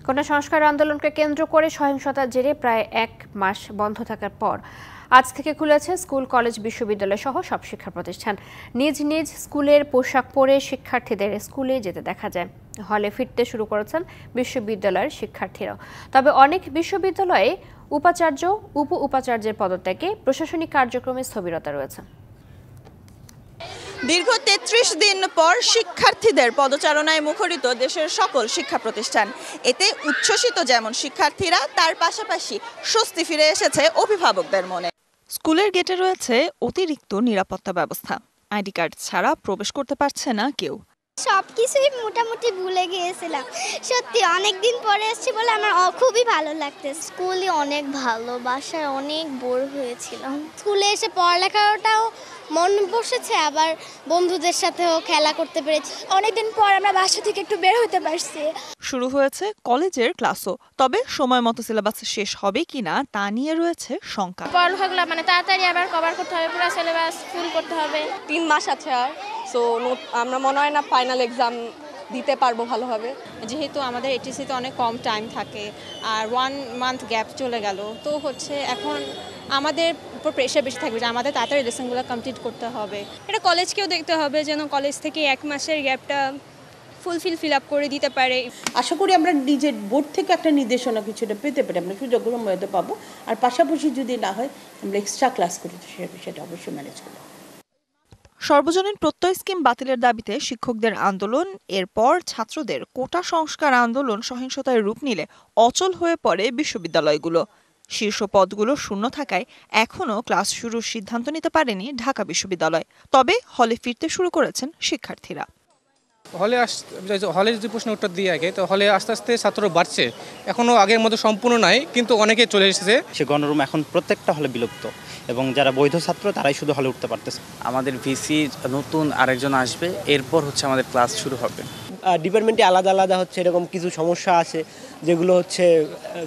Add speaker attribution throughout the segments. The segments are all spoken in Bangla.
Speaker 1: কোটা সংস্কার আন্দোলনকে কেন্দ্র করে সহিংসতার জেরে প্রায় 1 মাস বন্ধ থাকার পর আজ থেকে খুলেছে স্কুল, কলেজ, বিশ্ববিদ্যালয় সহ সব শিক্ষা প্রতিষ্ঠান। নিজ নিজ স্কুলের পোশাক পরে শিক্ষার্থীদের স্কুলে যেতে দেখা যায়। হলে ফিরতে শুরু করেছেন বিশ্ববিদ্যালয়ের শিক্ষার্থীরা। তবে অনেক বিশ্ববিদ্যালয়ে উপাচার্য, উপ-উপাচার্যের পদত্যাগে প্রশাসনিক কার্যক্রমে স্থবিরতা রয়েছে।
Speaker 2: দীর্ঘ ৩৩ দিন পর শিক্ষার্থীদের পদচারণায় মুখরিত দেশের সকল শিক্ষা প্রতিষ্ঠান। এতে উচ্ছ্বসিত যেমন শিক্ষার্থীরা, তার পাশাপাশি স্বস্তি ফিরে এসেছে অভিভাবকদের মনে।
Speaker 3: স্কুলের গেটে রয়েছে অতিরিক্ত নিরাপত্তা ব্যবস্থা। আইডি কার্ড ছাড়া প্রবেশ করতে পারছে না কেউ।
Speaker 4: সবকিছুই মোটামুটি ভুলে গিয়েছিলাম। সত্যি অনেকদিন পরে এসেছি বলে আমার খুবই ভালো লাগতেছে।
Speaker 5: স্কুলে অনেক ভালো, বাসায় অনেক বোর হয়েছিলাম। স্কুলে এসে পড়ালেখাটাও মন বসেছে, আবার বন্ধুদের সাথেও খেলা করতে পেরেছি।
Speaker 4: অনেকদিন পর আমরা বাসা থেকে একটু বের হতে পারছি।
Speaker 3: শুরু হয়েছে কলেজের ক্লাসও, তবে সময় মতো সিলেবাস শেষ হবে কিনা তা নিয়ে রয়েছে শঙ্কা।
Speaker 5: পড়ালেখাগুলো তাড়াতাড়ি আবার কভার করতে হবে, পুরো সিলেবাস ফুল করতে হবে।
Speaker 6: 3 মাস আছে আর, সো আমরা মনে হয় না ফাইনাল এক্সাম দিতে পারবো ভালোভাবে।
Speaker 7: যেহেতু আমাদের এটিসিতে অনেক কম টাইম থাকে আর 1 মান্থ গ্যাপ চলে গেল, তো এখন আমাদের উপর প্রেশার বেশি থাকবে যে আমাদের তাড়াতাড়ি লেসনগুলো কমপ্লিট করতে হবে।
Speaker 6: এটা কলেজকেও দেখতে হবে যেন কলেজ থেকে 1 মাসের গ্যাপটা ফিল আপ করে দিতে পারে।
Speaker 8: আশা করি আমরা নিজের বোর্ড থেকে একটা নির্দেশনা কিছুটা পেতে পারি, আমরা সুযোগগুলো মতো পাবো। আর পাশাপাশি যদি না হয় আমরা এক্সট্রা ক্লাস করি, সেটা অবশ্যই ম্যানেজ করবো।
Speaker 3: সর্বজনীন প্রত্যয় স্কিম বাতিলের দাবিতে শিক্ষকদের আন্দোলন, এরপর ছাত্রদের কোটা সংস্কার আন্দোলন সহিংসতায় রূপ নিলে অচল হয়ে পড়ে বিশ্ববিদ্যালয়গুলো। শীর্ষ পদগুলো শূন্য থাকায় এখনও ক্লাস শুরুর সিদ্ধান্ত নিতে পারেনি ঢাকা বিশ্ববিদ্যালয়। তবে হলে ফিরতে শুরু করেছেন শিক্ষার্থীরা।
Speaker 9: হলে যদি প্রশ্ন উত্তর দিয়ে আগে, তো হলে আস্তে আস্তে ছাত্র বাড়ছে, এখনো আগের মতো সম্পূর্ণ নাই, কিন্তু অনেকে চলে এসেছে।
Speaker 10: সে গণরুম এখন প্রত্যেকটা হলে বিলুপ্ত এবং যারা বৈধ ছাত্র তারাই শুধু হলে উঠতে পারতেছে।
Speaker 11: আমাদের ভিসি নতুন আরেকজন আসবে, এরপর আমাদের ক্লাস শুরু হবে।
Speaker 12: ডিপার্টমেন্টে আলাদা আলাদা এরকম কিছু সমস্যা আছে যেগুলো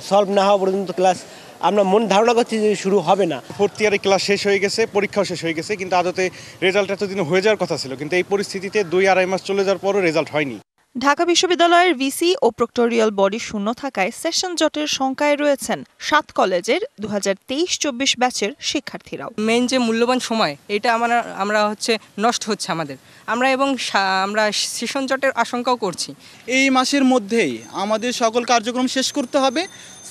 Speaker 12: সলভ না হওয়া পর্যন্ত ক্লাস আমরা ধারণা করছি যে শুরু হবে না।
Speaker 13: 4th ইয়ারে ক্লাস শেষ হয়ে গেছে, পরীক্ষাও শেষ হয়ে গেছে, কিন্তু আদতে রেজাল্ট এতদিন হয়ে যাওয়ার কথা ছিল, কিন্তু এই পরিস্থিতিতে 2-2.5 মাস চলে যাওয়ার পরও রেজাল্ট হয়নি।
Speaker 3: ঢাকা বিশ্ববিদ্যালয়ের ভিসি ও প্রক্টোরিয়াল বডি শূন্য থাকায় সেশন জটের শঙ্কায় রয়েছেন 7 কলেজের 2023-24 ব্যাচের শিক্ষার্থীরাও।
Speaker 14: মেইন যে মূল্যবান সময়, এটা আমরা নষ্ট হচ্ছে আমাদের, আমরা সেশন জটের আশঙ্কাও করছি।
Speaker 15: এই মাসের মধ্যেই আমাদের সকল কার্যক্রম শেষ করতে হবে।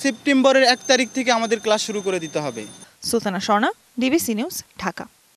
Speaker 15: সেপ্টেম্বরের 1 তারিখ থেকে আমাদের ক্লাস শুরু করে দিতে হবে।
Speaker 3: Sultana Swarna, DBC news, Dhaka.